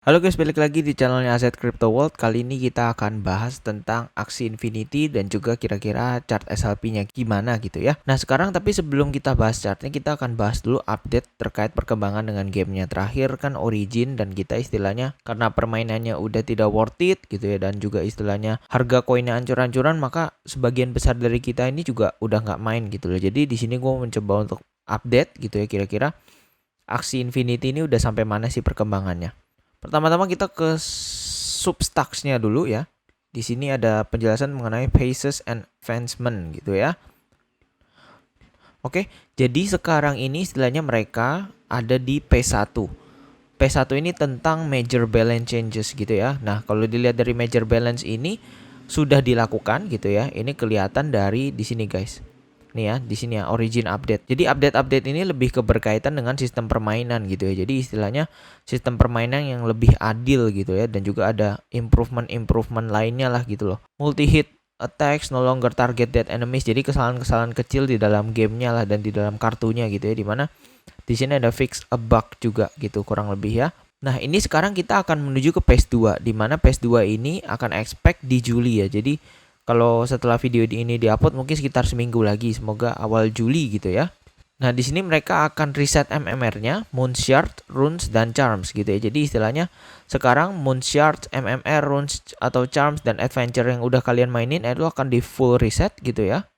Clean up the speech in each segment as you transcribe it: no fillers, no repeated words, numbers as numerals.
Halo guys, balik lagi di channelnya Aset Crypto World. Kali ini kita akan bahas tentang Axie Infinity dan juga kira-kira chart SLP-nya gimana gitu ya. Nah sekarang tapi sebelum kita bahas chartnya, kita akan bahas dulu update terkait perkembangan dengan gamenya. Terakhir kan Origin, dan kita istilahnya karena permainannya udah tidak worth it gitu ya, dan juga istilahnya harga koinnya ancur-ancuran, maka sebagian besar dari kita ini juga udah nggak main gitu loh. Jadi di sini gue mencoba untuk update gitu ya, kira-kira Axie Infinity ini udah sampai mana sih perkembangannya. Pertama-tama kita ke Substacks-nya dulu ya. Di sini ada penjelasan mengenai phases and advancement gitu ya. Oke, jadi sekarang ini istilahnya mereka ada di P1. P1 ini tentang major balance changes gitu ya. Nah, kalau dilihat dari major balance ini sudah dilakukan gitu ya. Ini kelihatan dari di sini guys. Nih ya, di sini ya, Origin update. Jadi update-update ini lebih ke berkaitan dengan sistem permainan gitu ya. Jadi istilahnya sistem permainan yang lebih adil gitu ya, dan juga ada improvement lainnya lah gitu loh. Multi-hit attacks no longer target dead enemies. Jadi kesalahan-kesalahan kecil di dalam gamenya lah dan di dalam kartunya gitu ya, dimana di sini ada fix a bug juga gitu kurang lebih ya. Nah, ini sekarang kita akan menuju ke phase 2, di mana phase 2 ini akan expect di Juli ya. Jadi kalau setelah video ini diupload mungkin sekitar seminggu lagi, semoga awal Juli gitu ya. Nah, di sini mereka akan reset MMR-nya, Moonshard, Runes, dan Charms gitu ya. Jadi istilahnya sekarang Moonshard, MMR, Runes, atau Charms, dan Adventure yang udah kalian mainin itu akan di full reset gitu ya.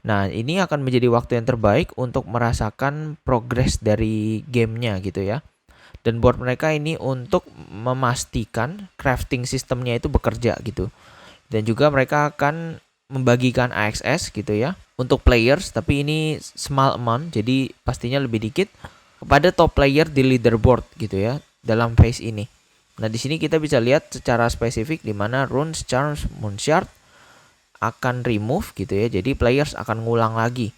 Nah, ini akan menjadi waktu yang terbaik untuk merasakan progres dari gamenya gitu ya. Dan buat mereka ini untuk memastikan crafting sistemnya itu bekerja gitu. Dan juga mereka akan membagikan AXS gitu ya untuk players, tapi ini small amount, jadi pastinya lebih dikit kepada top player di leaderboard gitu ya dalam phase ini. Nah, di sini kita bisa lihat secara spesifik di mana Runes, Charms, Moonshard akan remove gitu ya. Jadi players akan ngulang lagi.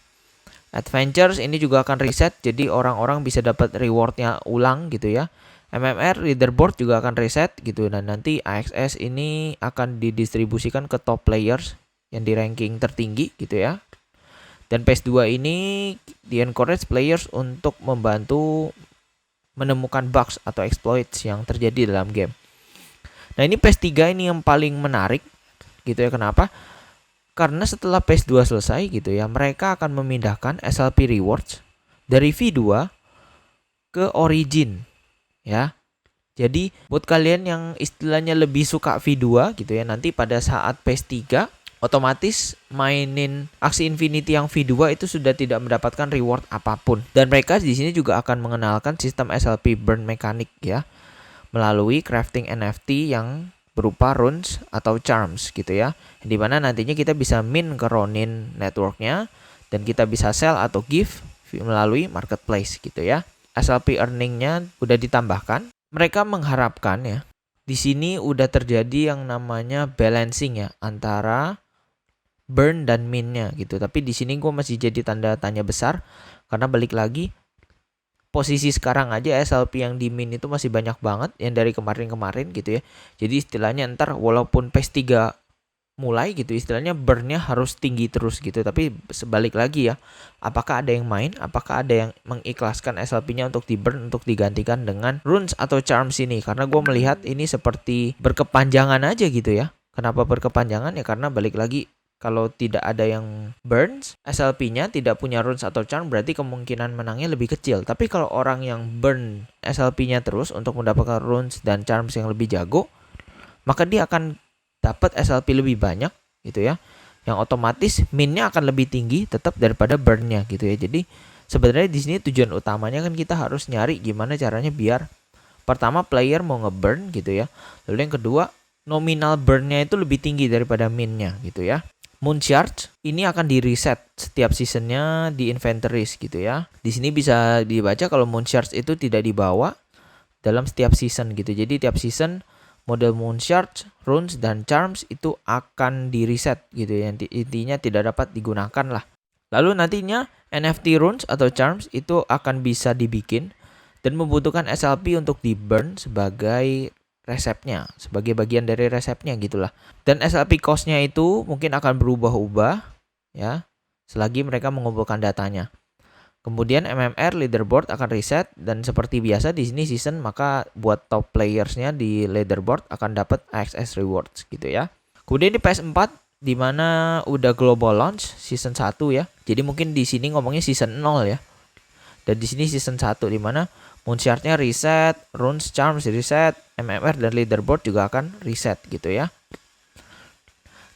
Adventures ini juga akan reset, jadi orang-orang bisa dapat rewardnya ulang gitu ya. MMR leaderboard juga akan reset gitu, dan nanti AXS ini akan didistribusikan ke top players yang di ranking tertinggi gitu ya. Dan phase 2 ini di-encourage players untuk membantu menemukan bugs atau exploits yang terjadi dalam game. Nah, ini phase 3 ini yang paling menarik gitu ya. Kenapa? Karena setelah phase 2 selesai gitu ya, mereka akan memindahkan SLP rewards dari V2 ke Origin ya. Jadi buat kalian yang istilahnya lebih suka V2 gitu ya, nanti pada saat phase 3 otomatis mainin Axie Infinity yang V2 itu sudah tidak mendapatkan reward apapun. Dan mereka di sini juga akan mengenalkan sistem SLP burn mechanic ya, melalui crafting NFT yang berupa runes atau charms gitu ya, dimana nantinya kita bisa mint ke Ronin networknya, dan kita bisa sell atau give melalui marketplace gitu ya. SLP earningnya udah ditambahkan. Mereka mengharapkan ya, di sini udah terjadi yang namanya balancing ya antara burn dan mintnya gitu. Tapi di sini gue masih jadi tanda tanya besar, karena balik lagi posisi sekarang aja SLP yang di min itu masih banyak banget yang dari kemarin-kemarin gitu ya. Jadi istilahnya ntar walaupun phase 3 mulai gitu, istilahnya burn-nya harus tinggi terus gitu. Tapi sebalik lagi ya, apakah ada yang main, apakah ada yang mengikhlaskan SLP-nya untuk di burn, untuk digantikan dengan runes atau charms ini. Karena gue melihat ini seperti berkepanjangan aja gitu ya. Kenapa berkepanjangan ya? Karena balik lagi, kalau tidak ada yang burns, SLP-nya tidak punya runes atau charm, berarti kemungkinan menangnya lebih kecil. Tapi kalau orang yang burn SLP-nya terus untuk mendapatkan runes dan charms yang lebih jago, maka dia akan dapat SLP lebih banyak gitu ya. Yang otomatis min-nya akan lebih tinggi tetap daripada burn-nya gitu ya. Jadi sebenarnya di sini tujuan utamanya kan kita harus nyari gimana caranya biar pertama player mau nge-burn gitu ya. Lalu yang kedua, nominal burn-nya itu lebih tinggi daripada min-nya gitu ya. Moonshard ini akan di reset setiap seasonnya di inventories gitu ya. Di sini bisa dibaca kalau Moonshard itu tidak dibawa dalam setiap season gitu. Jadi tiap season model Moonshard, runes, dan charms itu akan di reset gitu ya. Intinya tidak dapat digunakan lah. Lalu nantinya NFT runes atau charms itu akan bisa dibikin dan membutuhkan SLP untuk di burn sebagai resepnya, sebagai bagian dari resepnya gitulah. Dan SLP cost-nya itu mungkin akan berubah-ubah ya selagi mereka mengumpulkan datanya. Kemudian MMR leaderboard akan reset dan seperti biasa di sini season, maka buat top playersnya di leaderboard akan dapat AXS rewards gitu ya. Kemudian di PS4 di mana udah global launch season 1 ya. Jadi mungkin di sini ngomongnya season 0 ya. Dan di sini season 1 di mana Moonshard-nya reset, Runes Charms reset, MMR dan leaderboard juga akan reset gitu ya.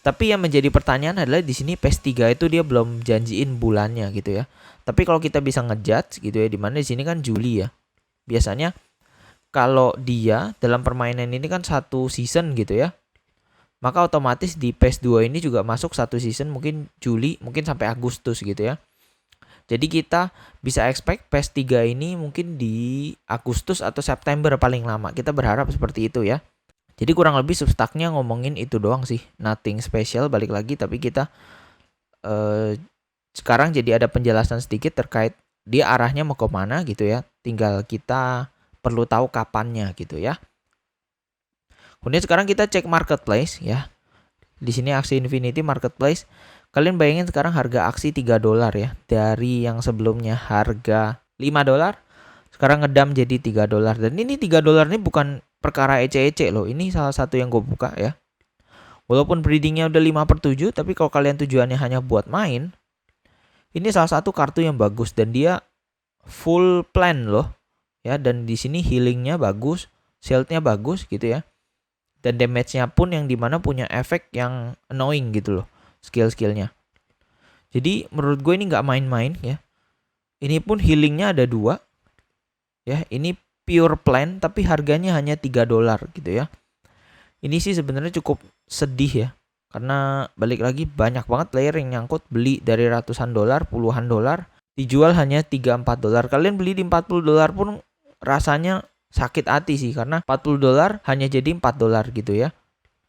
Tapi yang menjadi pertanyaan adalah di sini PS3 itu dia belum janjiin bulannya gitu ya. Tapi kalau kita bisa ngejudge gitu ya, dimana di sini kan Juli ya. Biasanya kalau dia dalam permainan ini kan satu season gitu ya, maka otomatis di PS2 ini juga masuk satu season mungkin Juli, mungkin sampai Agustus gitu ya. Jadi kita bisa expect PS3 ini mungkin di Agustus atau September paling lama. Kita berharap seperti itu ya. Jadi kurang lebih substaknya ngomongin itu doang sih. Nothing special balik lagi, tapi kita sekarang jadi ada penjelasan sedikit terkait dia arahnya mau ke mana gitu ya. Tinggal kita perlu tahu kapannya gitu ya. Kemudian sekarang kita cek marketplace ya. Di sini Axie Infinity Marketplace. Kalian bayangin sekarang harga aksi $3 ya. Dari yang sebelumnya harga $5, sekarang ngedam jadi $3. Dan ini $3 ini bukan perkara ece-ece loh. Ini salah satu yang gue buka ya. Walaupun breedingnya udah 5/7, tapi kalau kalian tujuannya hanya buat main, ini salah satu kartu yang bagus dan dia full plan loh. Ya, dan di sini healingnya bagus, shieldnya bagus gitu ya. Dan damage-nya pun yang dimana punya efek yang annoying gitu loh, skill-skillnya. Jadi menurut gue ini nggak main-main ya. Ini pun healingnya ada 2. Ya, ini pure plan tapi harganya hanya $3 gitu ya. Ini sih sebenarnya cukup sedih ya. Karena balik lagi banyak banget player yang nyangkut beli dari ratusan dolar, puluhan dolar, dijual hanya $3-4. Kalian beli di $40 pun rasanya sakit hati sih, karena $40 hanya jadi $4 gitu ya.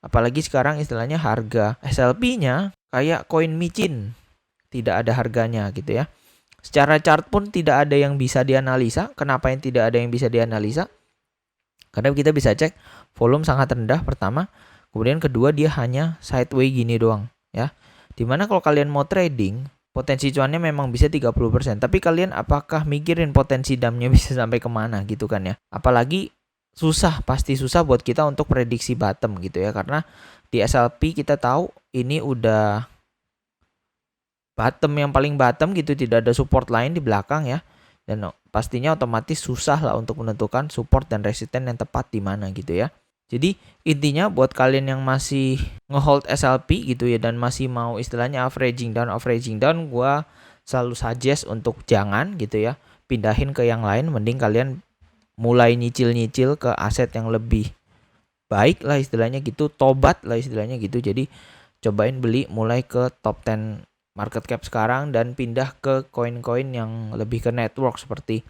Apalagi sekarang istilahnya harga SLP-nya kayak koin micin, tidak ada harganya gitu ya. Secara chart pun tidak ada yang bisa dianalisa. Kenapa yang tidak ada yang bisa dianalisa? Karena kita bisa cek volume sangat rendah pertama, kemudian kedua dia hanya sideway gini doang ya. Dimana kalau kalian mau trading, potensi cuannya memang bisa 30%. Tapi kalian apakah mikirin potensi damnya bisa sampai kemana gitu kan ya. Apalagi pasti susah buat kita untuk prediksi bottom gitu ya. Karena di SLP kita tahu ini udah bottom yang paling bottom gitu, tidak ada support lain di belakang ya. Dan pastinya otomatis susah lah untuk menentukan support dan resisten yang tepat di mana gitu ya. Jadi intinya buat kalian yang masih ngehold SLP gitu ya dan masih mau istilahnya averaging down, gua selalu suggest untuk jangan gitu ya, pindahin ke yang lain. Mending kalian mulai nyicil-nyicil ke aset yang lebih baik lah istilahnya gitu, tobat lah istilahnya gitu. Jadi cobain beli mulai ke top 10 market cap sekarang dan pindah ke koin-koin yang lebih ke network seperti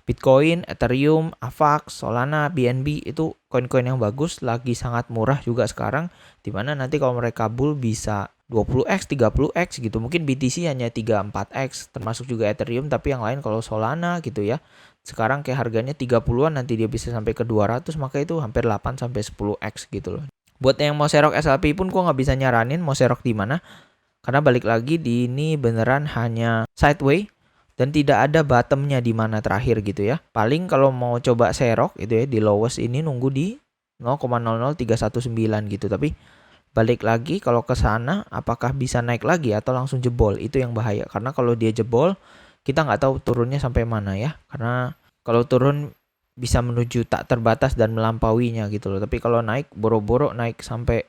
Bitcoin, Ethereum, AVAX, Solana, BNB. Itu koin-koin yang bagus, lagi sangat murah juga sekarang, dimana nanti kalau mereka bull bisa 20x, 30x gitu. Mungkin BTC hanya 3-4x, termasuk juga Ethereum, tapi yang lain kalau Solana gitu ya, sekarang kayak harganya 30-an, nanti dia bisa sampai ke 200, maka itu hampir 8-10x gitu loh. Buat yang mau serok SLP pun gua nggak bisa nyaranin mau serok di mana, karena balik lagi di ini beneran hanya sideway dan tidak ada bottomnya di mana terakhir gitu ya. Paling kalau mau coba serok itu ya di lowest ini nunggu di 0,00319 gitu. Tapi balik lagi kalau ke sana apakah bisa naik lagi atau langsung jebol, itu yang bahaya. Karena kalau dia jebol kita nggak tahu turunnya sampai mana ya. Karena kalau turun bisa menuju tak terbatas dan melampauinya gitu loh. Tapi kalau naik boro-boro naik sampai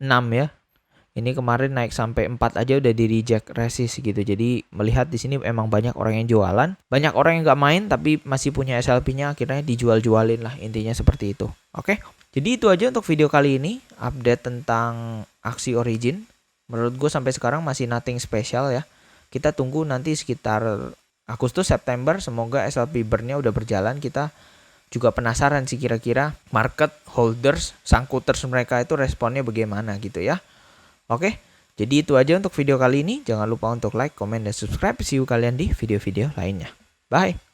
6 ya. Ini kemarin naik sampai 4 aja udah di reject resist gitu. Jadi melihat di sini emang banyak orang yang jualan, banyak orang yang nggak main tapi masih punya SLP-nya, akhirnya dijual-jualin lah, intinya seperti itu. Oke. Jadi itu aja untuk video kali ini, update tentang Axie Origin. Menurut gue sampai sekarang masih nothing special ya. Kita tunggu nanti sekitar Agustus September, semoga SLP burn-nya udah berjalan. Kita juga penasaran sih kira-kira market holders, sangkuters mereka itu responnya bagaimana gitu ya. Oke, jadi itu aja untuk video kali ini. Jangan lupa untuk like, comment, dan subscribe. See you kalian di video-video lainnya. Bye!